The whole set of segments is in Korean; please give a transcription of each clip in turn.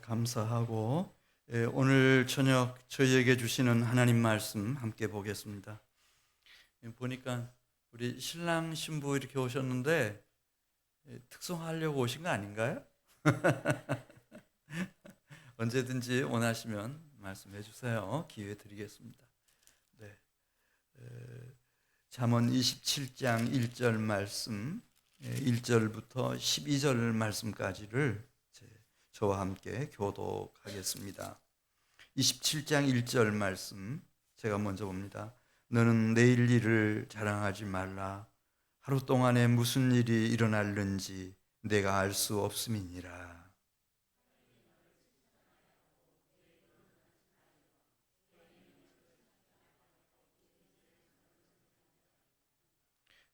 감사하고 오늘 저녁 저희에게 주시는 하나님 말씀 함께 보겠습니다. 보니까 우리 신랑 신부 이렇게 오셨는데 특송하려고 오신 거 아닌가요? 언제든지 원하시면 말씀해 주세요. 기회 드리겠습니다. 네. 잠언 27장 1절 말씀 1절부터 12절 말씀까지를 저와 함께 교독하겠습니다. 27장 1절 말씀 제가 먼저 봅니다. 너는 내일 일을 자랑하지 말라. 하루 동안에 무슨 일이 일어날는지 내가 알 수 없음이니라.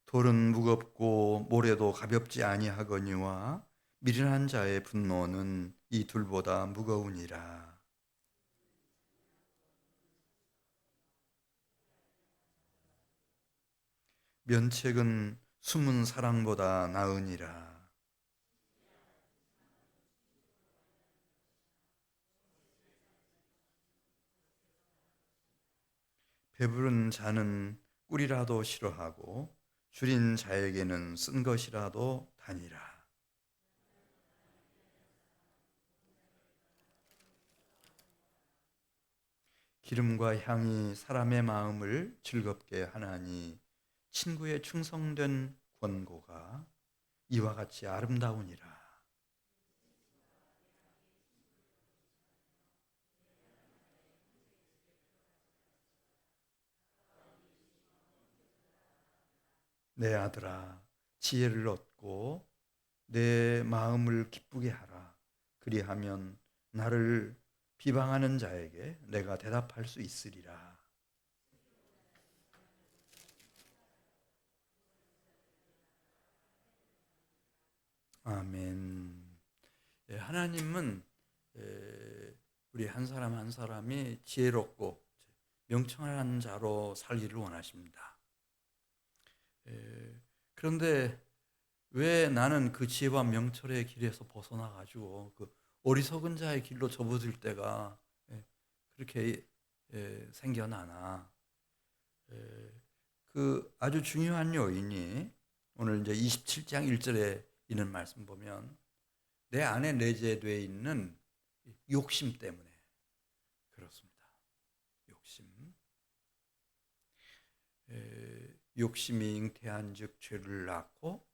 돌은 무겁고 모래도 가볍지 아니하거니와 미련한 자의 분노는 이 둘보다 무거우니라. 면책은 숨은 사랑보다 나으니라. 배부른 자는 꿀이라도 싫어하고 줄인 자에게는 쓴 것이라도 다니라. 기름과 향이 사람의 마음을 즐겁게 하나니 친구의 충성된 권고가 이와 같이 아름다우니라. 내 아들아, 지혜를 얻고 내 마음을 기쁘게 하라. 그리하면 나를 비방하는 자에게 내가 대답할 수 있으리라. 아멘. 하나님은 우리 한 사람 한 사람이 지혜롭고 명철한 자로 살기를 원하십니다. 그런데 왜 나는 그 지혜와 명철의 길에서 벗어나가지고 그 어리석은 자의 길로 접어들 때가 그렇게 생겨나나? 그 아주 중요한 요인이 오늘 이제 27장 1절에 있는 말씀 보면 내 안에 내재되어 있는 욕심 때문에 그렇습니다. 욕심. 욕심이 잉태한즉 죄를 낳고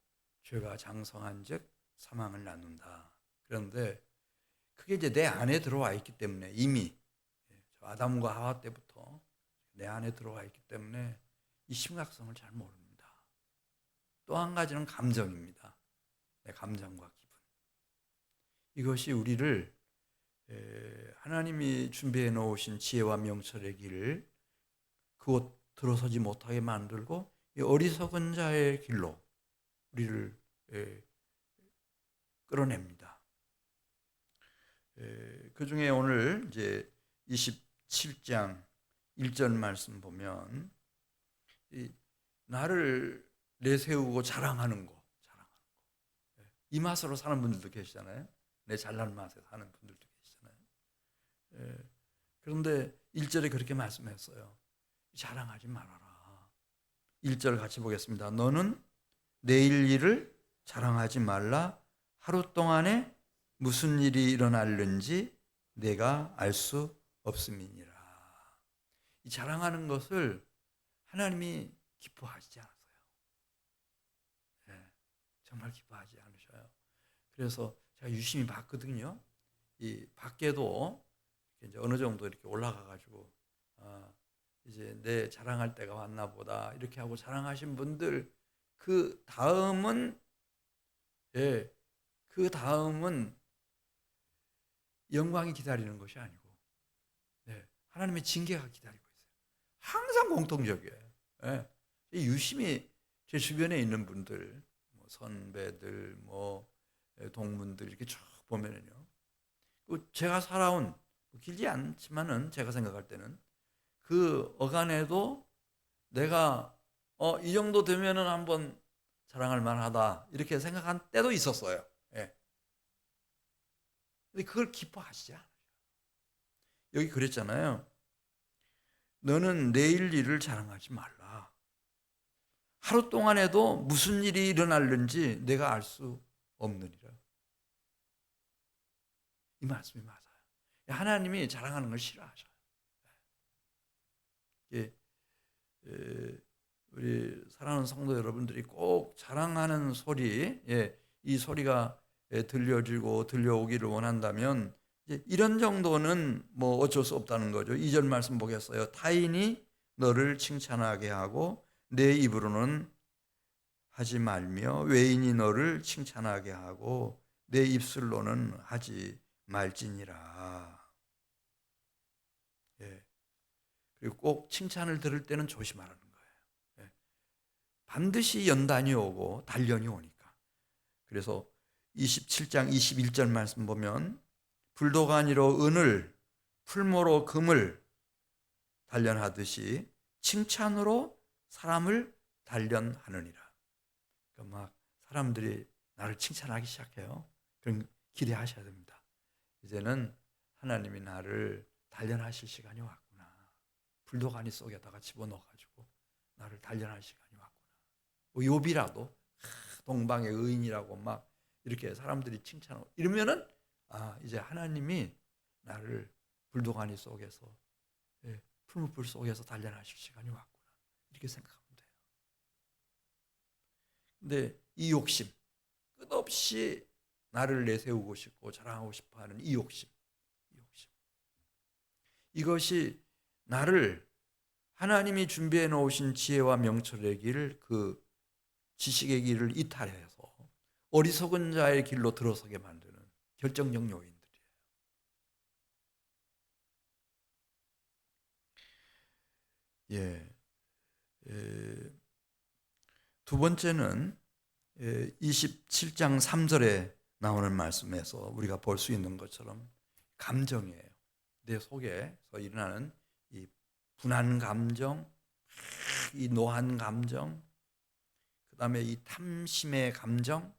죄가 장성한즉 사망을 낳는다. 그런데 그게 이제 내 안에 들어와 있기 때문에 이미 아담과 하와 때부터 내 안에 들어와 있기 때문에 이 심각성을 잘 모릅니다. 또 한 가지는 감정입니다. 내 감정과 기분. 이것이 우리를 하나님이 준비해 놓으신 지혜와 명철의 길을 그곳 들어서지 못하게 만들고 이 어리석은 자의 길로 우리를 끌어냅니다. 그 중에 오늘 이제 27장 1절 말씀 보면 나를 내세우고 자랑하는 거. 이 맛으로 사는 분들도 계시잖아요. 내 잘난 맛에 사는 분들도 계시잖아요. 그런데 1절에 그렇게 말씀했어요. 자랑하지 말아라. 1절 같이 보겠습니다. 너는 내일 일을 자랑하지 말라. 하루 동안에 무슨 일이 일어날는지 내가 알 수 없음이니라. 이 자랑하는 것을 하나님이 기뻐하시지 않았어요. 정말 기뻐하지 않으셔요. 그래서 제가 유심히 봤거든요. 이 밖에도 이제 어느 정도 이렇게 올라가가지고 이제 내 자랑할 때가 왔나 보다 이렇게 하고 자랑하신 분들 그 다음은 그 다음은 영광이 기다리는 것이 아니고 하나님의 징계가 기다리고 있어요. 항상 공통적이에요. 유심히 제 주변에 있는 분들, 선배들, 동문들 이렇게 쭉 보면은요. 제가 살아온 길지 않지만은 제가 생각할 때는 그 어간에도 내가 이 정도 되면은 한번 자랑할 만하다 이렇게 생각한 때도 있었어요. 근데 그걸 기뻐하시지 않아요. 여기 그랬잖아요. 너는 내일 일을 자랑하지 말라. 하루 동안에도 무슨 일이 일어날는지 내가 알 수 없느니라. 이 말씀이 맞아요. 하나님이 자랑하는 걸 싫어하셔요. 우리 사랑하는 성도 여러분들이 꼭 자랑하는 소리, 이 소리가 들려지고 들려오기를 원한다면 이런 정도는 뭐 어쩔 수 없다는 거죠. 2절 말씀 보겠어요. 타인이 너를 칭찬하게 하고 내 입으로는 하지 말며 외인이 너를 칭찬하게 하고 내 입술로는 하지 말지니라. 그리고 꼭 칭찬을 들을 때는 조심하라는 거예요. 반드시 연단이 오고 단련이 오니까. 그래서 27장 21절 말씀 보면 불도가니로 은을 풀모로 금을 단련하듯이 칭찬으로 사람을 단련하느니라. 그러니까 막 사람들이 나를 칭찬하기 시작해요. 그럼 기대하셔야 됩니다. 이제는 하나님이 나를 단련하실 시간이 왔구나. 불도가니 속에다가 집어넣어가지고 나를 단련할 시간이 왔구나. 뭐 욥이라도 동방의 의인이라고 막 이렇게 사람들이 칭찬하고 이러면은 이제 하나님이 나를 불도가니 속에서 풀무불 속에서 단련하실 시간이 왔구나. 이렇게 생각하면 돼요. 근데 이 욕심, 끝없이 나를 내세우고 싶고 자랑하고 싶어하는 이 욕심, 이것이 나를 하나님이 준비해 놓으신 지혜와 명철의 길, 그 지식의 길을 이탈해서 어리석은 자의 길로 들어서게 만드는 결정적 요인들이에요. 두 번째는 27장 3절에 나오는 말씀에서 우리가 볼 수 있는 것처럼 감정이에요. 내 속에서 일어나는 이 분한 감정, 이 노한 감정, 그 다음에 이 탐심의 감정,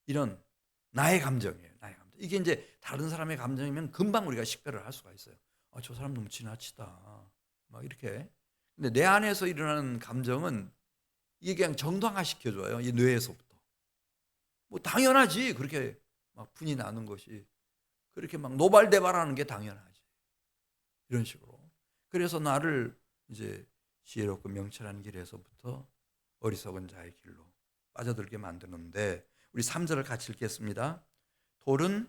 이런 나의 감정이에요. 나의 감정. 이게 이제 다른 사람의 감정이면 금방 우리가 식별을 할 수가 있어요. 저 사람 너무 지나치다. 막 이렇게. 근데 내 안에서 일어나는 감정은 이게 그냥 정당화 시켜줘요. 이 뇌에서부터. 뭐 당연하지. 그렇게 막 분이 나는 것이. 그렇게 막 노발대발하는 게 당연하지. 이런 식으로. 그래서 나를 이제 지혜롭고 명철한 길에서부터 어리석은 자의 길로 빠져들게 만드는데, 우리 3절을 같이 읽겠습니다. 돌은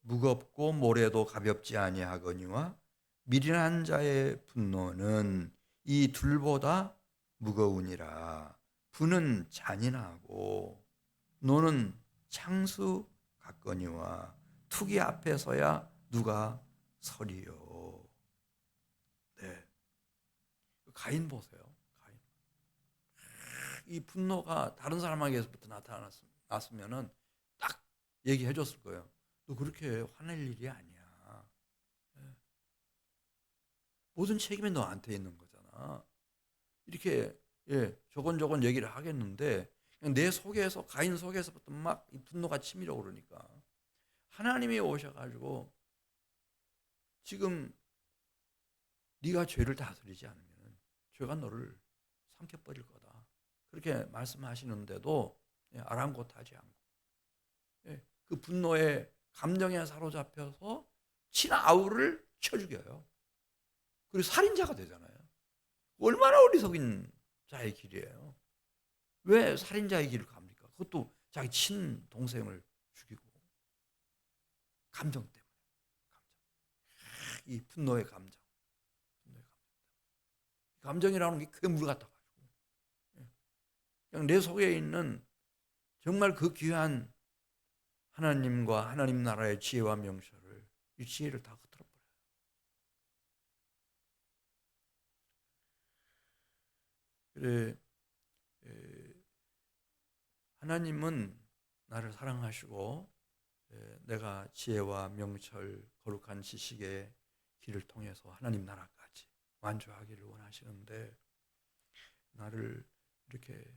무겁고 모래도 가볍지 아니하거니와 미련한 자의 분노는 이 둘보다 무거우니라. 분은 잔인하고 노는 창수 같거니와 투기 앞에서야 누가 서리요. 네, 가인 보세요. 가인. 이 분노가 다른 사람에게서부터 나타났으면은 딱 얘기해 줬을 거예요. 너 그렇게 화낼 일이 아니야. 모든 책임이 너한테 있는 거잖아. 이렇게 조곤조곤 얘기를 하겠는데 그냥 내 속에서, 가인 속에서부터 막 이 분노가 치밀어 오르니까 하나님이 오셔가지고 지금 네가 죄를 다스리지 않으면 죄가 너를 삼켜버릴 거다. 그렇게 말씀하시는데도 아랑곳하지 않고 그 분노의 감정에 사로잡혀서 친아우를 쳐 죽여요. 그리고 살인자가 되잖아요. 얼마나 어리석은 자의 길이에요. 왜 살인자의 길을 갑니까? 그것도 자기 친동생을 죽이고. 감정 때문에. 이 분노의 감정. 감정이라는 게 괴물 같아가지고 그냥 내 속에 있는 정말 그 귀한 하나님과 하나님 나라의 지혜와 명철을, 이 지혜를 다 흐트러버려요. 그래, 하나님은 나를 사랑하시고 내가 지혜와 명철, 거룩한 지식의 길을 통해서 하나님 나라까지 완주하기를 원하시는데 나를 이렇게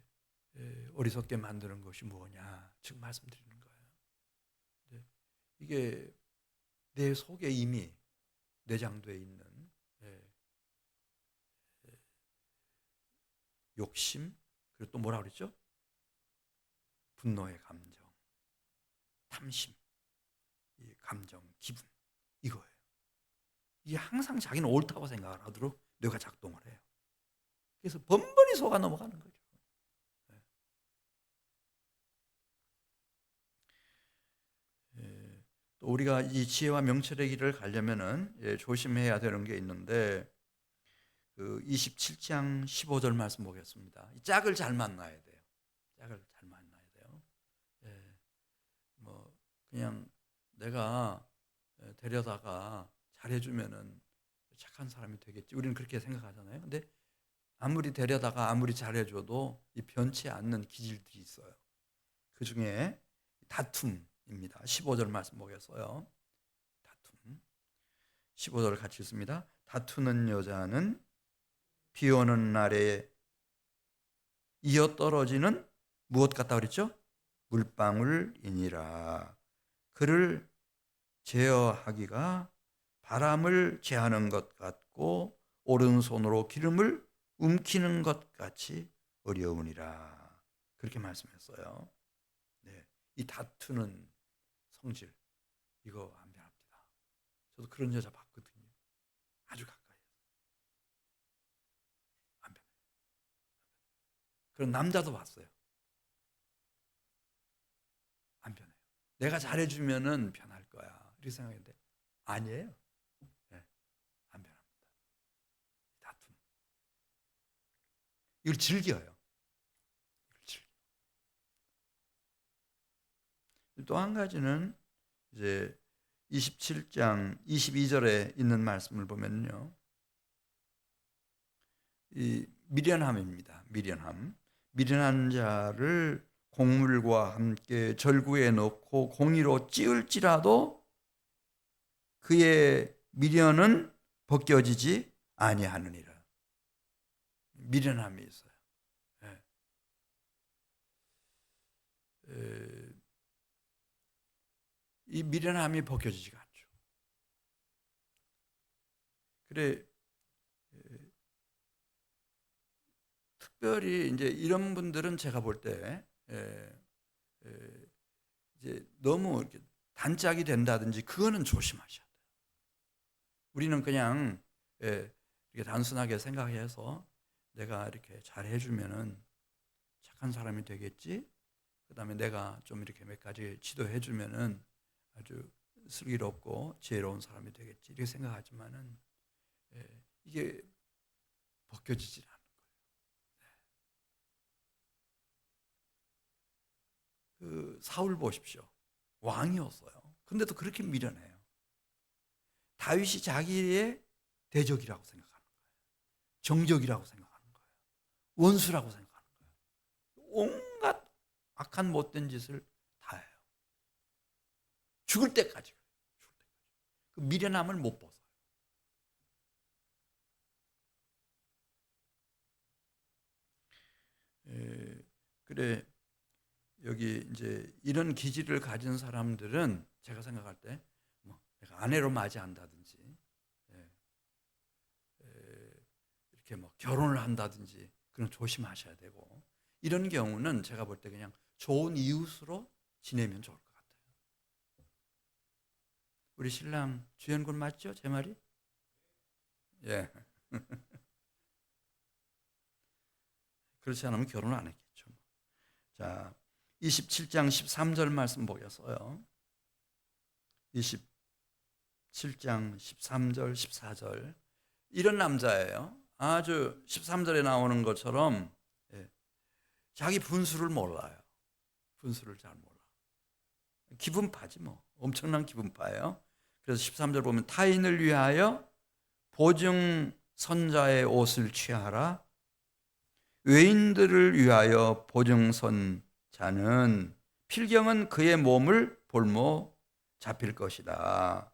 어리석게 만드는 것이 뭐냐 지금 말씀드리는 거예요. 이게 내 속에 이미 내장되어 있는 욕심, 그리고 또 뭐라 그랬죠? 분노의 감정, 탐심, 이 감정, 기분, 이거예요. 이게 항상 자기는 옳다고 생각을 하도록 뇌가 작동을 해요. 그래서 번번이 속아 넘어가는 거죠. 또 우리가 이 지혜와 명철의 길을 가려면은 조심해야 되는 게 있는데, 그 27장 15절 말씀 보겠습니다. 이 짝을 잘 만나야 돼요. 짝을 잘 만나야 돼요. 뭐 그냥 내가 데려다가 잘해주면은 착한 사람이 되겠지, 우리는 그렇게 생각하잖아요. 근데 아무리 데려다가 아무리 잘해줘도 이 변치 않는 기질들이 있어요. 그 중에 다툼입니다. 15절 말씀 보겠어요. 다툼. 15절 같이 읽습니다. 다투는 여자는 비 오는 날에 이어 떨어지는 무엇 같다 그랬죠? 물방울이니라. 그를 제어하기가 바람을 제하는 것 같고 오른손으로 기름을 움키는 것 같이 어려우니라. 그렇게 말씀했어요. 네, 이 다투는 성질, 이거 안 변합니다. 저도 그런 여자 봤거든요. 아주 가까이에서. 안 변해요. 그런 남자도 봤어요. 안 변해요. 내가 잘해주면은 변할 거야, 이렇게 생각했는데 아니에요. 네, 안 변합니다. 다툼. 이걸 즐겨요. 또 한 가지는 이제 27장 22절에 있는 말씀을 보면요, 이 미련함입니다. 미련한 자를 곡물과 함께 절구에 넣고 공의로 찌을지라도 그의 미련은 벗겨지지 아니하느니라. 미련함이 있어요. 이 미련함이 벗겨지지가 않죠. 그래, 특별히 이제 이런 분들은 제가 볼 때 이제 너무 이렇게 단짝이 된다든지 그거는 조심하셔야 돼요. 우리는 그냥 이렇게 단순하게 생각해서 내가 이렇게 잘 해주면은 착한 사람이 되겠지. 그다음에 내가 좀 이렇게 몇 가지 지도해 주면은 아주 슬기롭고 지혜로운 사람이 되겠지, 이렇게 생각하지만은 이게 벗겨지질 않는 거예요. 그 사울 보십시오. 왕이었어요. 근데도 그렇게 미련해요. 다윗이 자기의 대적이라고 생각하는 거예요. 정적이라고 생각하는 거예요. 원수라고 생각하는 거예요. 온갖 악한 못된 짓을 다 해요. 죽을 때까지. 그 미련함을 못 벗어요. 그래, 여기 이제 이런 기질을 가진 사람들은 제가 생각할 때 뭐 내가 아내로 맞이한다든지 이렇게 뭐 결혼을 한다든지 그런 조심하셔야 되고, 이런 경우는 제가 볼 때 그냥 좋은 이웃으로 지내면 좋을 것 같아요. 우리 신랑 주연군 맞죠? 제 말이? 예. 그렇지 않으면 결혼 안 했겠죠. 자, 27장 13절 말씀 보겠어요. 27장 13절 14절. 이런 남자예요. 아주 13절에 나오는 것처럼 자기 분수를 몰라요. 분수를 잘 몰라. 기분파지 뭐. 엄청난 기분파예요. 그래서 13절 보면 타인을 위하여 보증 선자의 옷을 취하라. 외인들을 위하여 보증선 자는 필경은 그의 몸을 볼모 잡힐 것이다.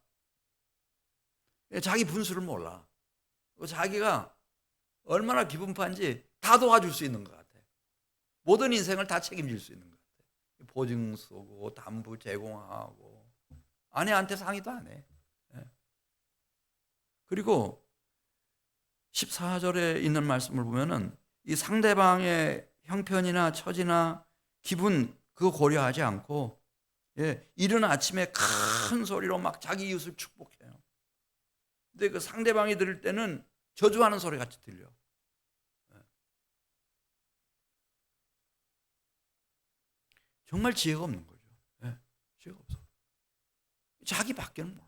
자기 분수를 몰라. 자기가 얼마나 기분파인지 다 도와줄 수 있는 것 같아. 모든 인생을 다 책임질 수 있는 것 같아. 보증 서고 담부 제공하고 아내한테 상의도 안 해. 그리고 14절에 있는 말씀을 보면은 이 상대방의 형편이나 처지나 기분 그거 고려하지 않고 이른 아침에 큰 소리로 막 자기 이웃을 축복해요. 근데 그 상대방이 들을 때는 저주하는 소리 같이 들려. 정말 지혜가 없는 거죠. 지혜가 없어. 자기밖에는 몰라.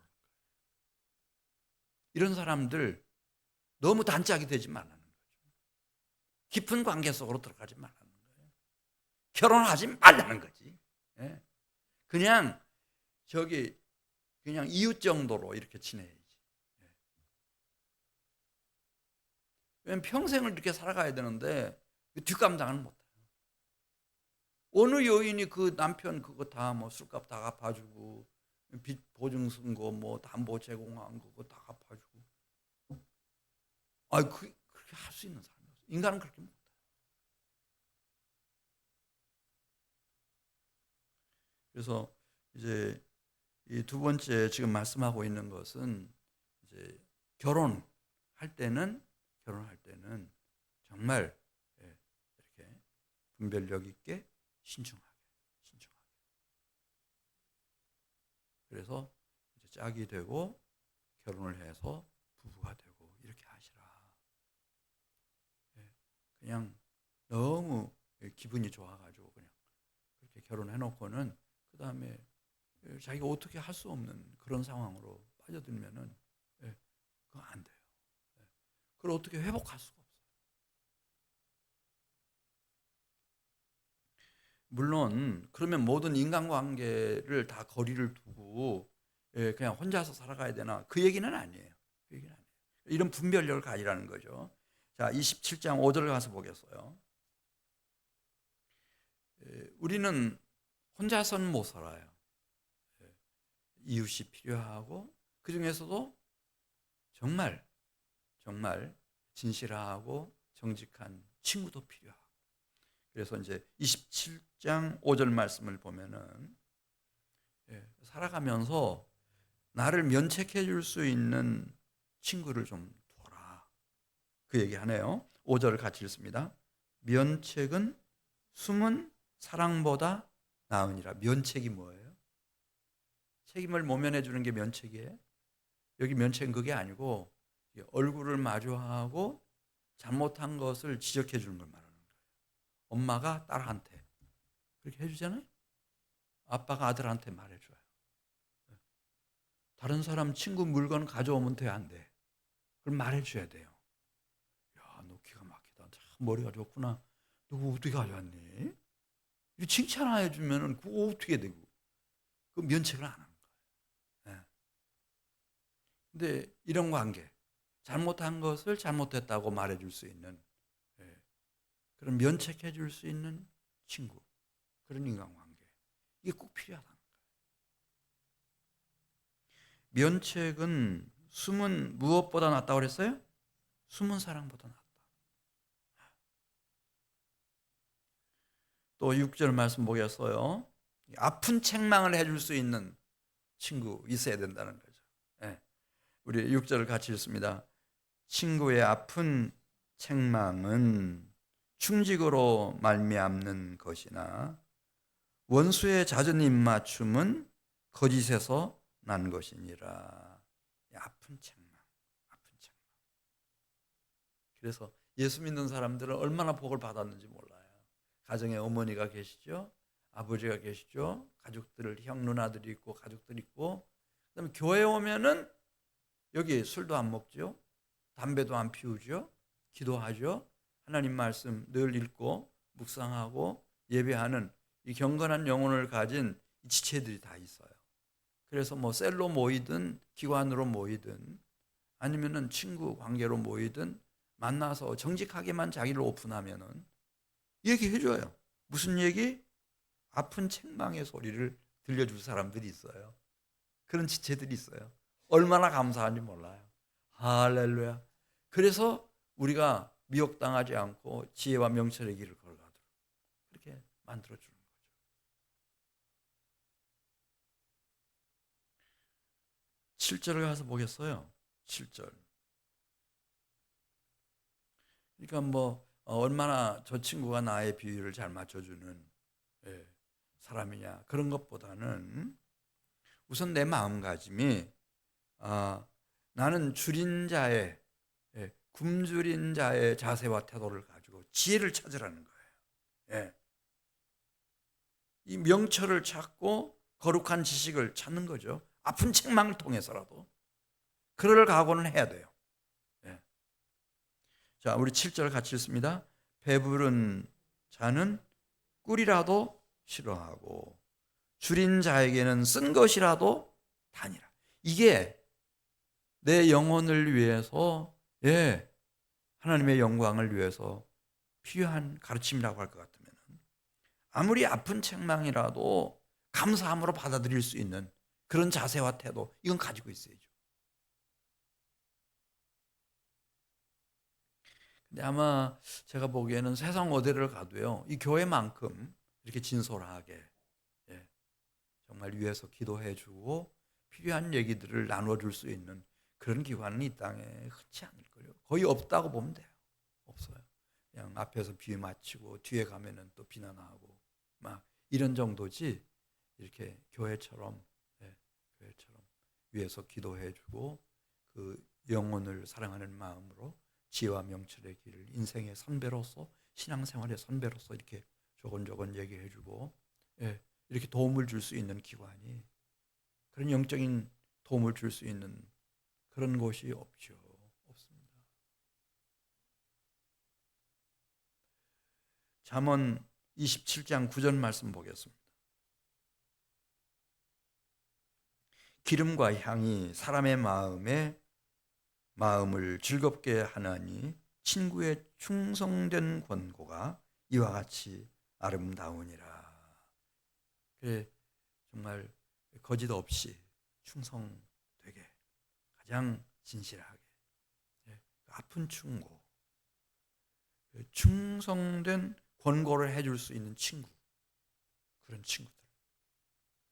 이런 사람들 너무 단짝이 되지 말라는 거죠. 깊은 관계 속으로 들어가지 말라는 거예요. 결혼하지 말라는 거지. 그냥 그냥 이웃 정도로 이렇게 지내야지. 왜냐면 평생을 이렇게 살아가야 되는데 뒷감당은 못해요. 어느 여인이 그 남편 그거 다 뭐 술값 다 갚아주고 빚 보증 쓴 거 뭐 담보 제공한 거 그거 다 갚아주고 그렇게 할 수 있는 사람이 없어요. 인간은 그렇게 못해요. 그래서 이제 이 두 번째 지금 말씀하고 있는 것은 이제 결혼할 때는 정말 이렇게 분별력 있게 신중하게. 그래서 이제 짝이 되고 결혼을 해서 부부가 되고 이렇게 하시라. 그냥 너무 기분이 좋아가지고 그냥 그렇게 결혼해놓고는 그 다음에 자기가 어떻게 할 수 없는 그런 상황으로 빠져들면은 그거 안 돼요. 그걸 어떻게 회복할 수가 없어요. 물론 그러면 모든 인간관계를 다 거리를 두고 그냥 혼자서 살아가야 되나 그 얘기는 아니에요. 이런 분별력을 가지라는 거죠. 자, 27장 5절 가서 보겠어요. 우리는 혼자서는 못 살아요. 이웃이 필요하고 그 중에서도 정말 진실하고 정직한 친구도 필요하고. 그래서 이제 27장 5절 말씀을 보면은 살아가면서 나를 면책해 줄 수 있는 친구를 좀 둬라. 그 얘기하네요. 5절을 같이 읽습니다. 면책은 숨은 사랑보다 나으니라. 면책이 뭐예요? 책임을 모면해 주는 게 면책이에요? 여기 면책은 그게 아니고 얼굴을 마주하고 잘못한 것을 지적해 주는 걸 말하는 거예요. 엄마가 딸한테 그렇게 해주잖아요. 아빠가 아들한테 말해줘요. 다른 사람 친구 물건 가져오면 돼, 안 돼? 그걸 말해줘야 돼요. 야, 너 기가 막히다. 참 머리가 좋구나. 너 그거 어떻게 가져왔니? 이 칭찬해 주면은 그거 어떻게 되고? 그 면책을 안 하는 거예요. 근데 이런 관계, 잘못한 것을 잘못했다고 말해줄 수 있는 그런 면책해 줄 수 있는 친구, 그런 인간관계 이게 꼭 필요하다는 거예요. 면책은 숨은 무엇보다 낫다고 그랬어요? 숨은 사랑보다 낫다. 또 6절 말씀 보겠어요. 아픈 책망을 해줄 수 있는 친구 있어야 된다는 거죠. 우리 6절을 같이 읽습니다. 친구의 아픈 책망은 충직으로 말미암는 것이나 원수의 잦은 입맞춤은 거짓에서 난 것이니라. 아픈 책망. 그래서 예수 믿는 사람들은 얼마나 복을 받았는지 몰라요. 가정에 어머니가 계시죠, 아버지가 계시죠, 가족들, 형 누나들이 있고 가족들이 있고, 그다음에 교회 오면은 여기 술도 안 먹죠, 담배도 안 피우죠, 기도하죠, 하나님 말씀 늘 읽고 묵상하고 예배하는 이 경건한 영혼을 가진 지체들이 다 있어요. 그래서 뭐 셀로 모이든 기관으로 모이든 아니면은 친구 관계로 모이든 만나서 정직하게만 자기를 오픈하면은 얘기해줘요. 무슨 얘기? 아픈 책망의 소리를 들려줄 사람들이 있어요. 그런 지체들이 있어요. 얼마나 감사한지 몰라요. 할렐루야. 그래서 우리가 미혹당하지 않고 지혜와 명철의 길을 걸어가도록 그렇게 만들어주는 거죠. 7절을 가서 보겠어요. 7절. 그러니까 뭐 얼마나 저 친구가 나의 비위를 잘 맞춰주는 사람이냐 그런 것보다는 우선 내 마음가짐이 나는 줄인 자의 굶주린 자의 자세와 태도를 가지고 지혜를 찾으라는 거예요. 이 명철을 찾고 거룩한 지식을 찾는 거죠. 아픈 책망을 통해서라도 그럴 각오는 해야 돼요. 자, 우리 7절 같이 읽습니다. 배부른 자는 꿀이라도 싫어하고 줄인 자에게는 쓴 것이라도 다니라. 이게 내 영혼을 위해서 하나님의 영광을 위해서 필요한 가르침이라고 할 것 같으면 아무리 아픈 책망이라도 감사함으로 받아들일 수 있는 그런 자세와 태도 이건 가지고 있어야죠. 근데 아마 제가 보기에는 세상 어디를 가도요 이 교회만큼 이렇게 진솔하게 정말 위해서 기도해주고 필요한 얘기들을 나눠줄 수 있는 그런 기관은 이 땅에 흔치 않을 거예요. 거의 없다고 보면 돼요. 없어요. 그냥 앞에서 비유 맞히고 뒤에 가면은 또 비난하고 막 이런 정도지 이렇게 교회처럼 위해서 기도해주고 그 영혼을 사랑하는 마음으로 지혜와 명철의 길을 인생의 선배로서 신앙생활의 선배로서 이렇게 조곤조곤 얘기해주고 이렇게 도움을 줄 수 있는 기관이 그런 영적인 도움을 줄 수 있는 그런 곳이 없죠. 없습니다. 잠언 27장 9절 말씀 보겠습니다. 기름과 향이 사람의 마음을 즐겁게 하나니 친구의 충성된 권고가 이와 같이 아름다우니라. 정말 거짓 없이 충성되게 가장 진실하게 아픈 충고, 충성된 권고를 해줄 수 있는 친구, 그런 친구들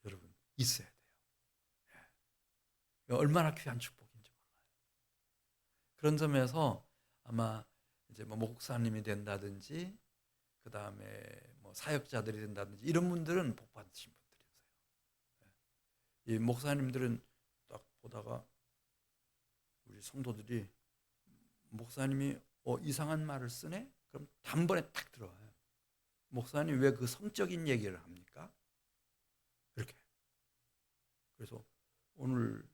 여러분 있어야 돼요. 얼마나 귀한 축복인지 몰라요. 그런 점에서 아마 이제 뭐 목사님이 된다든지 그 다음에 뭐 사역자들이 된다든지 이런 분들은 복 받으신 분들이세요. 이 목사님들은 딱 보다가 우리 성도들이 목사님이 이상한 말을 쓰네? 그럼 단번에 탁 들어와요. 목사님 왜 그 성적인 얘기를 합니까? 이렇게. 그래서 오늘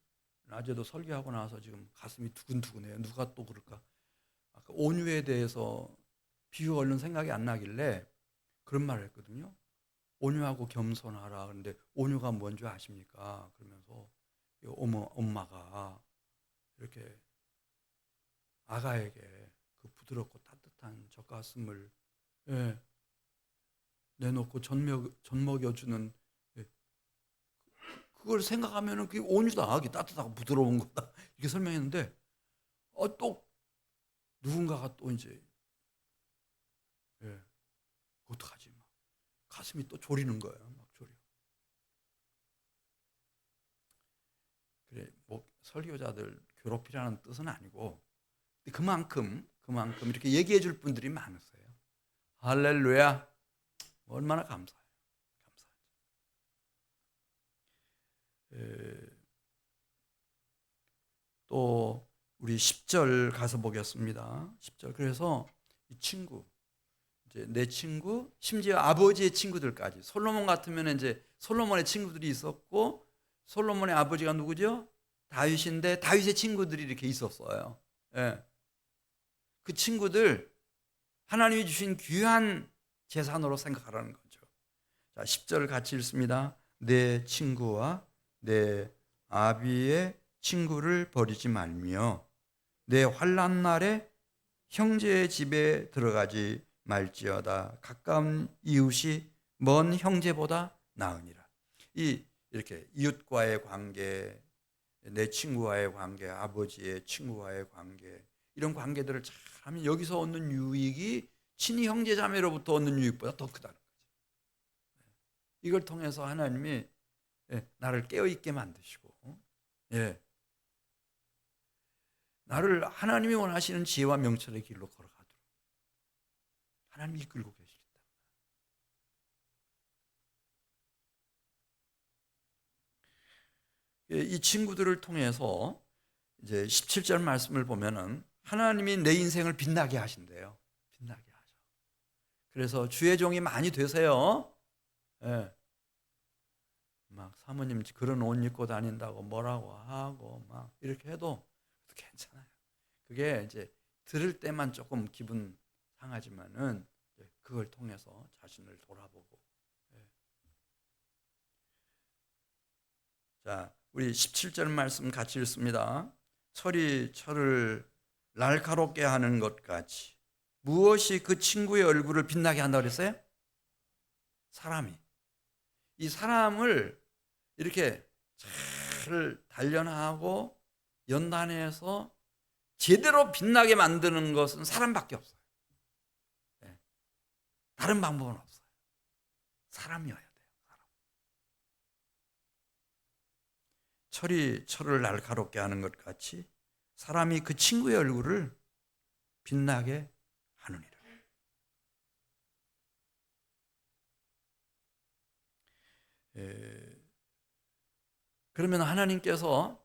낮에도 설교하고 나서 지금 가슴이 두근두근해요. 누가 또 그럴까? 아까 온유에 대해서 비유가 얼른 생각이 안 나길래 그런 말을 했거든요. 온유하고 겸손하라. 그런데 온유가 뭔지 아십니까? 그러면서 엄마가 이렇게 아가에게 그 부드럽고 따뜻한 젖가슴을 내놓고 젖먹여주는 그걸 생각하면은 그게 온유다, 그게 따뜻하고 부드러운 거다 이렇게 설명했는데 또 누군가가 또 이제 어떡하지? 막 가슴이 또 졸이는 거예요. 막 졸여. 그래, 뭐 설교자들 괴롭히라는 뜻은 아니고 그만큼 이렇게 얘기해 줄 분들이 많으세요. 할렐루야. 얼마나 감사해요. 또 우리 10절 가서 보겠습니다. 10절. 그래서 이 친구, 이제 내 친구, 심지어 아버지의 친구들까지. 솔로몬 같으면 이제 솔로몬의 친구들이 있었고, 솔로몬의 아버지가 누구죠? 다윗인데 다윗의 친구들이 이렇게 있었어요. 그 친구들 하나님이 주신 귀한 재산으로 생각하라는 거죠. 자, 10절 같이 읽습니다. 내 친구와 내 아비의 친구를 버리지 말며 내 환난 날에 형제의 집에 들어가지 말지어다. 가까운 이웃이 먼 형제보다 나으니라. 이렇게 이웃과의 관계, 내 친구와의 관계, 아버지의 친구와의 관계, 이런 관계들을 잘하면 여기서 얻는 유익이 친히 형제 자매로부터 얻는 유익보다 더 크다는 거죠. 이걸 통해서 하나님이 나를 깨어있게 만드시고 나를 하나님이 원하시는 지혜와 명철의 길로 걸어가도록 하나님이 이끌고 계시겠다. 이 친구들을 통해서 이제 17절 말씀을 보면은 하나님이 내 인생을 빛나게 하신대요. 빛나게 하셔. 그래서 주의 종이 많이 되세요. 예. 막 사모님 그런 옷 입고 다닌다고 뭐라고 하고 막 이렇게 해도 괜찮아요. 그게 이제 들을 때만 조금 기분 상하지만은 그걸 통해서 자신을 돌아보고. 예. 자, 우리 17절 말씀 같이 읽습니다. 철이 철을 날카롭게 하는 것 같이 무엇이 그 친구의 얼굴을 빛나게 한다고 그랬어요? 사람이. 이 사람을 이렇게 잘 단련하고 연단해서 제대로 빛나게 만드는 것은 사람밖에 없어요. 네. 다른 방법은 없어요. 사람이어야 돼요. 사람. 철이 철을 날카롭게 하는 것 같이 사람이 그 친구의 얼굴을 빛나게 하느니라. 그러면 하나님께서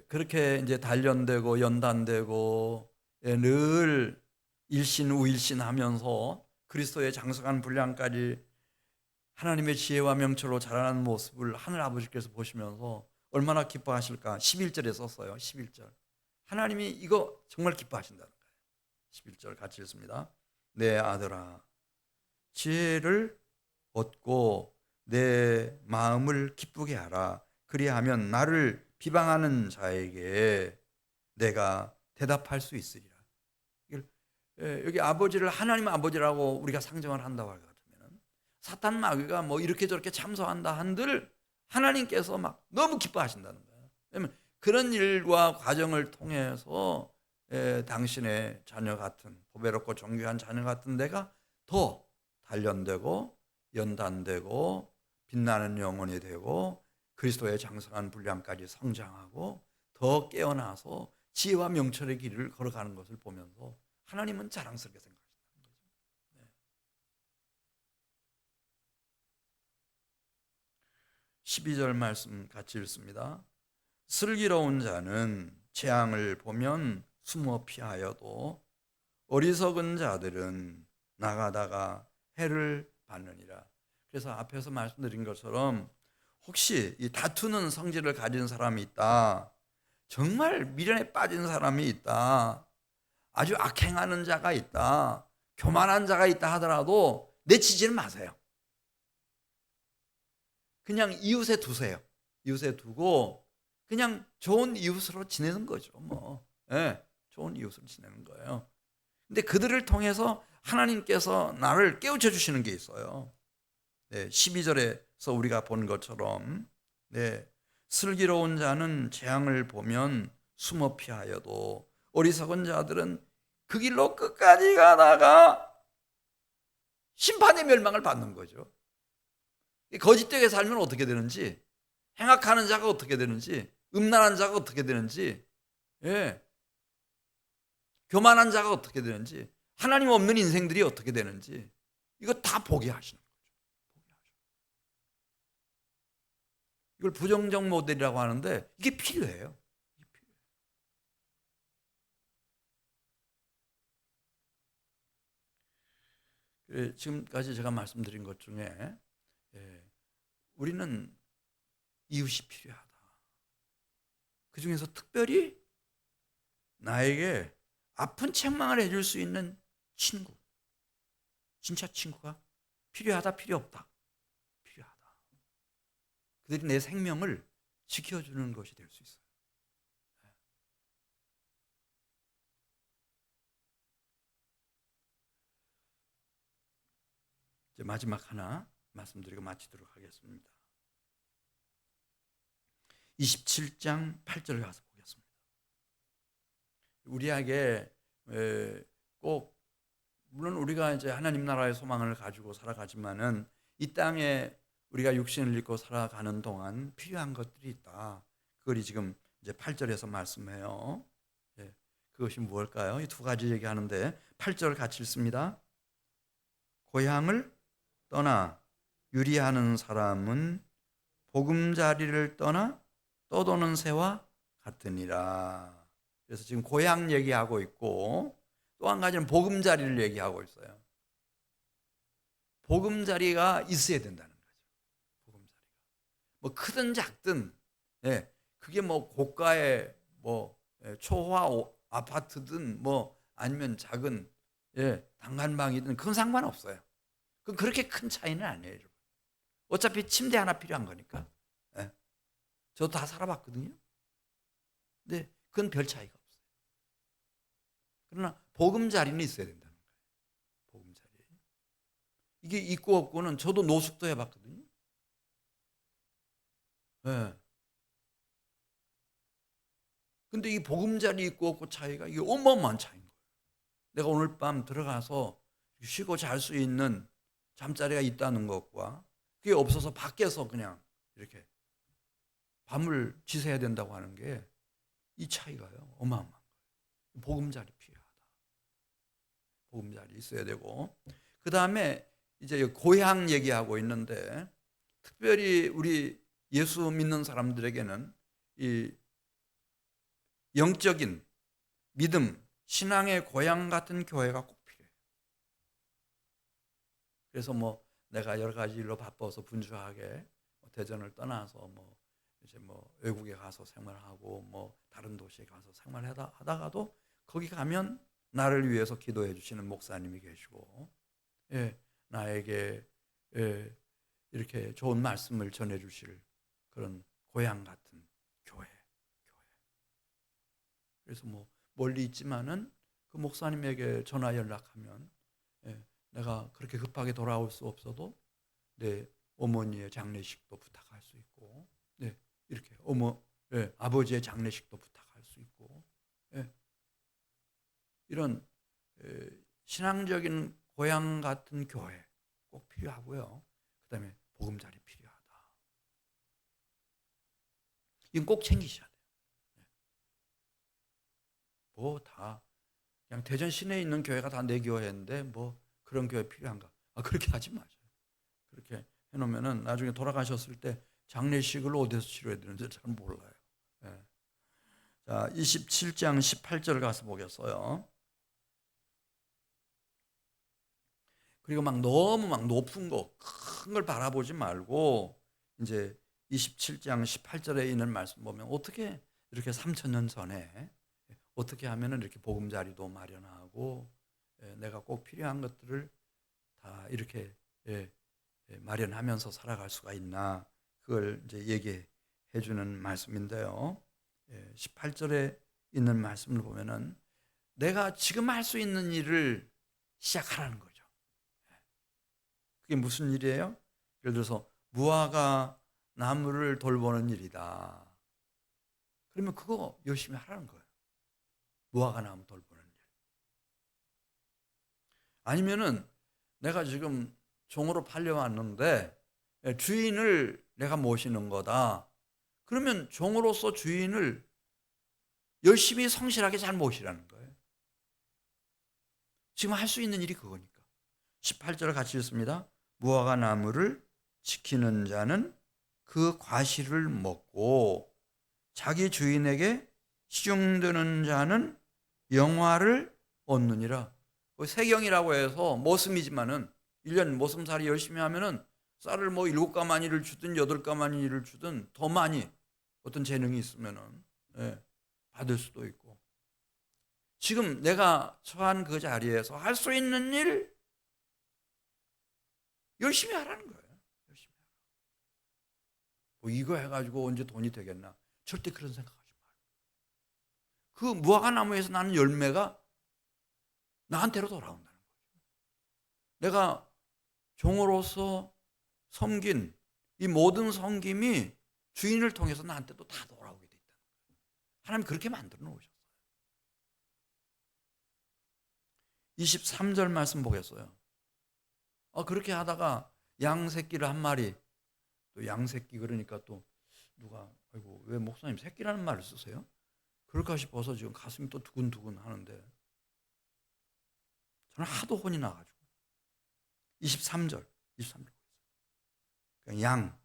그렇게 이제 단련되고 연단되고 늘 일신우일신하면서 그리스도의 장성한 분량까지 하나님의 지혜와 명철로 자라나는 모습을 하늘 아버지께서 보시면서 얼마나 기뻐하실까. 11절에 썼어요. 11절. 하나님이 이거 정말 기뻐하신다는 거예요. 11절 같이 읽습니다. 내 아들아 지혜를 얻고 내 마음을 기쁘게 하라. 그리하면 나를 비방하는 자에게 내가 대답할 수 있으리라. 여기 아버지를 하나님 아버지라고 우리가 상정을 한다고 하거든요. 사탄 마귀가 뭐 이렇게 저렇게 참소한다 한들 하나님께서 막 너무 기뻐하신다는 거예요. 왜냐하면 그런 일과 과정을 통해서 당신의 자녀 같은 보배롭고 존귀한 자녀 같은 내가 더 단련되고 연단되고 빛나는 영혼이 되고 그리스도의 장성한 분량까지 성장하고 더 깨어나서 지혜와 명철의 길을 걸어가는 것을 보면서 하나님은 자랑스럽게 생각하신다는 거죠. 네. 12절 말씀 같이 읽습니다. 슬기로운 자는 재앙을 보면 숨어 피하여도 어리석은 자들은 나가다가 해를 받느니라. 그래서 앞에서 말씀드린 것처럼 혹시 이 다투는 성질을 가진 사람이 있다, 정말 미련에 빠진 사람이 있다, 아주 악행하는 자가 있다, 교만한 자가 있다 하더라도 내치지는 마세요. 그냥 이웃에 두세요. 이웃에 두고 그냥 좋은 이웃으로 지내는 거죠. 뭐, 좋은 이웃으로 지내는 거예요. 근데 그들을 통해서 하나님께서 나를 깨우쳐 주시는 게 있어요. 12절에서 우리가 본 것처럼 슬기로운 자는 재앙을 보면 숨어 피하여도 어리석은 자들은 그 길로 끝까지 가다가 심판의 멸망을 받는 거죠. 거짓되게 살면 어떻게 되는지, 행악하는 자가 어떻게 되는지, 음란한 자가 어떻게 되는지, 교만한 자가 어떻게 되는지, 하나님 없는 인생들이 어떻게 되는지 이거 다 보게 하시는 거죠. 이걸 부정적 모델이라고 하는데 이게 필요해요. 지금까지 제가 말씀드린 것 중에 우리는 이웃이 필요하다. 그 중에서 특별히 나에게 아픈 책망을 해줄 수 있는 친구, 진짜 친구가 필요하다, 필요 없다. 필요하다. 그들이 내 생명을 지켜주는 것이 될 수 있어요. 이제 마지막 하나 말씀드리고 마치도록 하겠습니다. 27장 8절 가서 보겠습니다. 우리에게 꼭 물론 우리가 이제 하나님 나라의 소망을 가지고 살아가지만은 이 땅에 우리가 육신을 입고 살아가는 동안 필요한 것들이 있다. 그걸 지금 이제 8절에서 말씀해요. 그것이 무엇일까요? 이 두 가지 얘기하는데 8절 같이 읽습니다. 고향을 떠나 유리하는 사람은 보금자리를 떠나 떠도는 새와 같으니라. 그래서 지금 고향 얘기하고 있고 또 한 가지는 보금자리를 얘기하고 있어요. 보금자리가 있어야 된다는 거죠. 보금자리가. 뭐 크든 작든, 예, 그게 뭐 고가의 뭐 초화 아파트든 뭐 아니면 작은 단칸방이든 그건 상관없어요. 그건 그렇게 큰 차이는 아니에요. 여러분. 어차피 침대 하나 필요한 거니까. 예. 저도 다 살아봤거든요. 근데 그건 별 차이가 없어요. 그러나 보금자리는 있어야 된다는 거예요. 보금자리. 이게 있고 없고는 저도 노숙도 해봤거든요. 예. 근데 이 보금자리 있고 없고 차이가 이게 어마어마한 차이인 거예요. 내가 오늘 밤 들어가서 쉬고 잘 수 있는 잠자리가 있다는 것과 그게 없어서 밖에서 그냥 이렇게 밤을 지새야 된다고 하는 게 이 차이가요. 어마어마한 거예요. 보금자리 필요하다. 보금자리 있어야 되고 그 다음에 이제 고향 얘기하고 있는데 특별히 우리 예수 믿는 사람들에게는 이 영적인 믿음, 신앙의 고향 같은 교회가 꼭 필요해요. 그래서 뭐 내가 여러 가지 일로 바빠서 분주하게 대전을 떠나서 뭐 이제 뭐 외국에 가서 생활하고 뭐 다른 도시에 가서 생활하다가도 거기 가면 나를 위해서 기도해 주시는 목사님이 계시고, 예, 나에게 이렇게 좋은 말씀을 전해 주실 그런 고향 같은 교회. 그래서 뭐 멀리 있지만은 그 목사님에게 전화 연락하면 내가 그렇게 급하게 돌아올 수 없어도 내 어머니의 장례식도 부탁할 수 있고, 이렇게 아버지의 장례식도 부탁할 수 있고, 이런 신앙적인 고향 같은 교회 꼭 필요하고요. 그다음에 보금자리 필요하다. 이건 꼭 챙기셔야 돼요. 뭐 다 그냥 대전 시내에 있는 교회가 다 내 교회인데 뭐 그런 교회 필요한가? 그렇게 하지 마세요. 그렇게 해놓으면은 나중에 돌아가셨을 때 장례식을 어디서 치러야 되는지 잘 몰라요. 예. 자, 27장 18절 가서 보겠어요. 그리고 너무 높은 거, 큰 걸 바라보지 말고 이제 27장 18절에 있는 말씀 보면 어떻게 이렇게 3,000년 전에 어떻게 하면은 이렇게 보금자리도 마련하고 내가 꼭 필요한 것들을 다 이렇게 마련하면서 살아갈 수가 있나 그걸 이제 얘기해 주는 말씀인데요. 18절에 있는 말씀을 보면은 내가 지금 할 수 있는 일을 시작하라는 거죠. 그게 무슨 일이에요? 예를 들어서 무화과 나무를 돌보는 일이다. 그러면 그거 열심히 하라는 거예요. 무화과 나무 돌보는 일. 아니면은 내가 지금 종으로 팔려왔는데 주인을 내가 모시는 거다. 그러면 종으로서 주인을 열심히 성실하게 잘 모시라는 거예요. 지금 할 수 있는 일이 그거니까. 18절을 같이 읽습니다. 무화과 나무를 지키는 자는 그 과실을 먹고 자기 주인에게 시중드는 자는 영화를 얻느니라. 세경이라고 해서 모슴이지만은 1년 모슴살이 열심히 하면은 쌀을 뭐 7가마니를 주든 8가마니를 주든 더 많이 어떤 재능이 있으면은 받을 수도 있고 지금 내가 처한 그 자리에서 할 수 있는 일 열심히 하라는 거예요. 열심히 하라. 뭐 이거 해가지고 언제 돈이 되겠나? 절대 그런 생각하지 마요. 그 무화과 나무에서 나는 열매가 나한테로 돌아온다는 거죠. 내가 종으로서 섬긴 이 모든 섬김이 주인을 통해서 나한테도 다 돌아오게 돼 있다는 거예요. 하나님 그렇게 만들어 놓으셨어요. 23절 말씀 보겠어요. 그렇게 하다가 양 새끼를 한 마리, 또 양 새끼 그러니까 또 누가 아이고 왜 목사님 새끼라는 말을 쓰세요? 그럴까 싶어서 지금 가슴이 또 두근두근 하는데 저는 하도 혼이 나가지고 23절. 그러니까 양,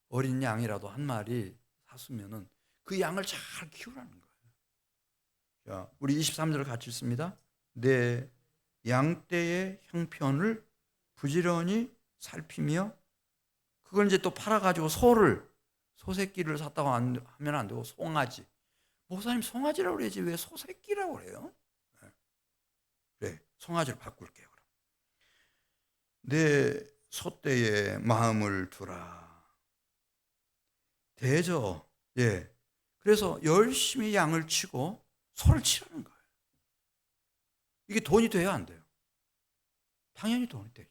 어린 양이라도 한 마리 샀으면은 그 양을 잘 키우라는 거예요. 자, 우리 23절을 같이 읽습니다. 내 양떼의 형편을 부지런히 살피며, 그걸 이제 또 팔아가지고 소새끼를 샀다고 하면 안 되고 송아지. 목사님 송아지라고 그러지 왜 소새끼라고 그래요? 그래, 송아지로 바꿀게요. 그럼. 내 소떼에 마음을 두라. 대저. 예. 그래서 열심히 양을 치고 소를 치라는 거예요. 이게 돈이 돼야 안 돼요? 당연히 돈이 되죠.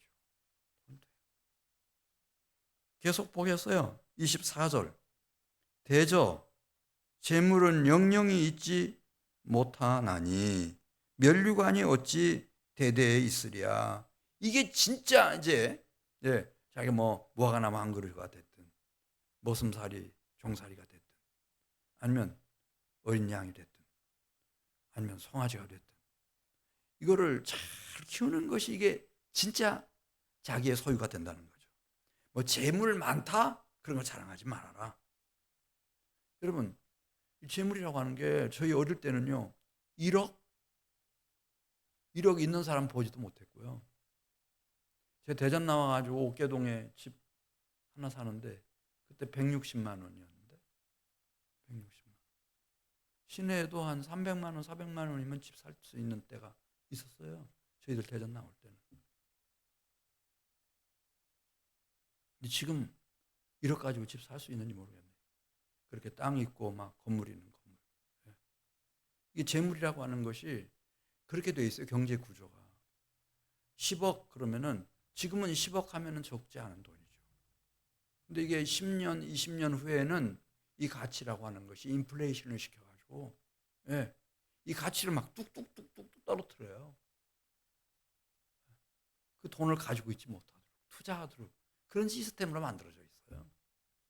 계속 보겠어요. 24절. 대저 재물은 영영이 있지 못하나니 면류관이 어찌 대대에 있으랴. 이게 진짜 이제 자기 무화과 나무 한 그루가 됐든 머슴살이 종살이가 됐든 아니면 어린 양이 됐든 아니면 송아지가 됐든 이거를 잘 키우는 것이 이게 진짜 자기의 소유가 된다는 거죠. 재물 많다? 그런 거 자랑하지 말아라. 여러분, 이 재물이라고 하는 게 저희 어릴 때는요 1억 있는 사람 보지도 못했고요. 제가 대전 나와가지고 옥계동에 집 하나 사는데 그때 160만 원이었는데 160만 원. 시내에도 한 300만 원, 400만 원이면 집 살 수 있는 때가 있었어요. 저희들 대전 나올 때는. 근데 지금 1억 가지고 집 살 수 있는지 모르겠네요. 그렇게 땅 있고 막 건물 있는 건물. 이게 재물이라고 하는 것이 그렇게 돼 있어요. 경제 구조가. 10억 그러면은 지금은 10억 하면은 적지 않은 돈이죠. 근데 이게 10년, 20년 후에는 이 가치라고 하는 것이 인플레이션을 시켜가지고 이 가치를 막 뚝뚝뚝뚝 떨어뜨려요. 그 돈을 가지고 있지 못하도록 투자하도록 그런 시스템으로 만들어져 있어요.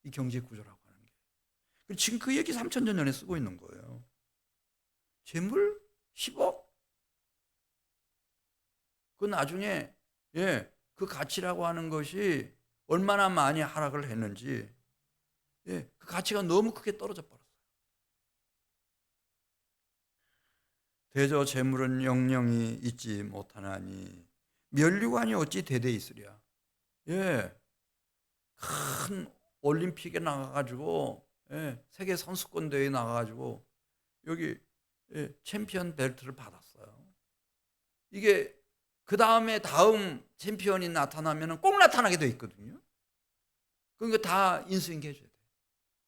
이 경제 구조라고 하는 게. 지금 그 얘기 3,000년 전에 쓰고 있는 거예요. 재물 10억? 그 나중에 그 가치라고 하는 것이 얼마나 많이 하락을 했는지 그 가치가 너무 크게 떨어져 버렸어요. 대저 재물은 영영이 있지 못하나니 면류관이 어찌 대대 있으랴. 큰 올림픽에 나가가지고 세계 선수권 대회에 나가가지고 여기 챔피언 벨트를 받았어요. 이게 그 다음에 다음 챔피언이 나타나면 꼭 나타나게 돼 있거든요. 그러니까 다 인수인계 해줘야 돼.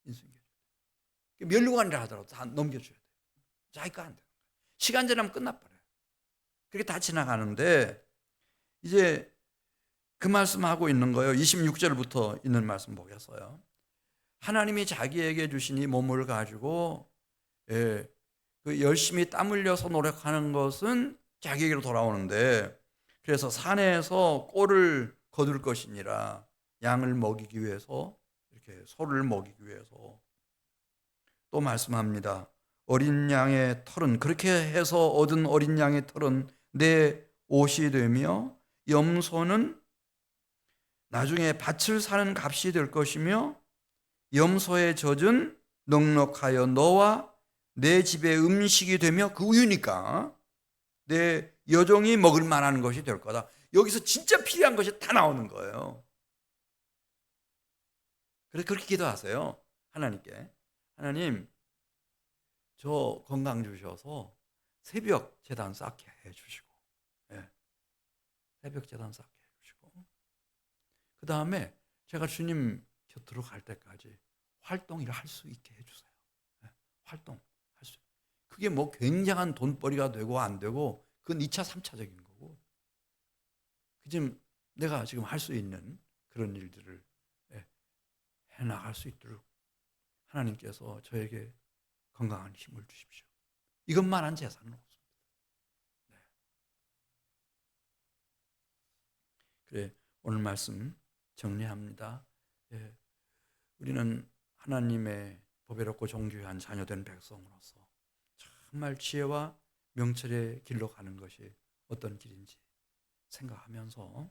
인수인계. 면류관이라 하더라도 다 넘겨줘야 돼. 자기가 안 돼. 시간 지나면 끝나버려요. 그렇게 다 지나가는데 이제 그 말씀하고 있는 거예요. 26절부터 있는 말씀 보겠어요. 하나님이 자기에게 주신 이 몸을 가지고 그 열심히 땀 흘려서 노력하는 것은 자기에게로 돌아오는데 그래서 산에서 꼴을 거둘 것이니라. 양을 먹이기 위해서 이렇게 소를 먹이기 위해서 또 말씀합니다. 어린 양의 털은 그렇게 해서 얻은 어린 양의 털은 내 옷이 되며 염소는 나중에 밭을 사는 값이 될 것이며 염소의 젖은 넉넉하여 너와 내 집의 음식이 되며 그 우유니까 내 여종이 먹을 만한 것이 될 거다. 여기서 진짜 필요한 것이 다 나오는 거예요. 그래서 그렇게 기도하세요. 하나님께. 하나님, 저 건강 주셔서 새벽 제단 쌓게 해주시고 새벽 제단 쌓게 해주시고 그 다음에 제가 주님 곁으로 갈 때까지 활동을 할 수 있게 해주세요. 활동할 수. 그게 굉장한 돈벌이가 되고 안 되고 그건 2차, 3차적인 거고 지금 내가 지금 할 수 있는 그런 일들을 해나갈 수 있도록 하나님께서 저에게 건강한 힘을 주십시오. 이것만한 재산은 없습니다. 그래, 오늘 말씀 정리합니다. 우리는 하나님의 보배롭고 존귀한 자녀된 백성으로서 정말 지혜와 명철의 길로 가는 것이 어떤 길인지 생각하면서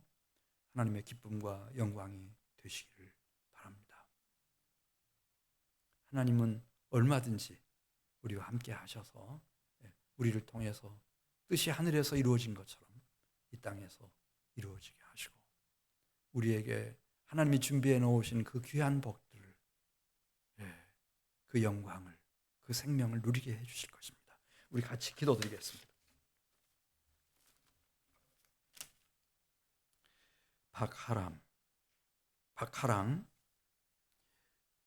하나님의 기쁨과 영광이 되시기를 바랍니다. 하나님은 얼마든지 우리와 함께 하셔서 우리를 통해서 뜻이 하늘에서 이루어진 것처럼 이 땅에서 이루어지게 하시고 우리에게 하나님이 준비해 놓으신 그 귀한 복들을, 그 영광을, 그 생명을 누리게 해 주실 것입니다. 우리 같이 기도드리겠습니다. 박하랑,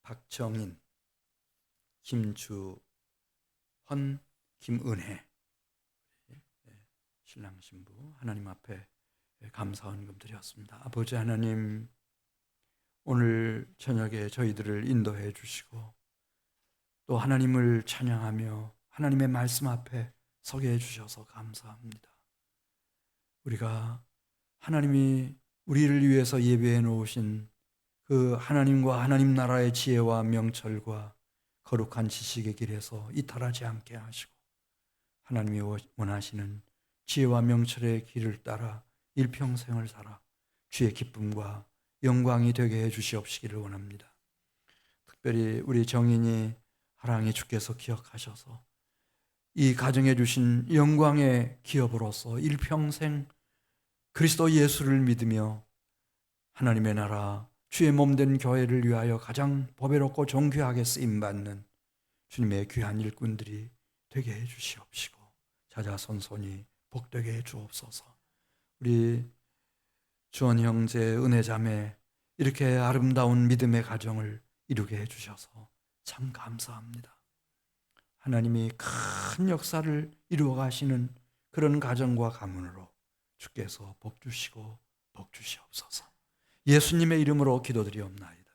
박정인, 김주헌, 김은혜, 신랑 신부 하나님 앞에 감사 헌금 드렸습니다. 아버지 하나님, 오늘 저녁에 저희들을 인도해 주시고 또 하나님을 찬양하며 하나님의 말씀 앞에 서게 해 주셔서 감사합니다. 우리가 하나님이 우리를 위해서 예배해 놓으신 그 하나님과 하나님 나라의 지혜와 명철과 거룩한 지식의 길에서 이탈하지 않게 하시고 하나님이 원하시는 지혜와 명철의 길을 따라 일평생을 살아 주의 기쁨과 영광이 되게 해 주시옵시기를 원합니다. 특별히 우리 정인이 하랑이 주께서 기억하셔서 이 가정에 주신 영광의 기업으로서 일평생 그리스도 예수를 믿으며 하나님의 나라 주의 몸된 교회를 위하여 가장 보배롭고 존귀하게 쓰임받는 주님의 귀한 일꾼들이 되게 해 주시옵시고 자자손손이 복되게 해 주옵소서. 우리 주원 형제, 은혜 자매 이렇게 아름다운 믿음의 가정을 이루게 해 주셔서 참 감사합니다. 하나님이 큰 역사를 이루어 가시는 그런 가정과 가문으로 주께서 복 주시고 복 주시옵소서. 예수님의 이름으로 기도드리옵나이다.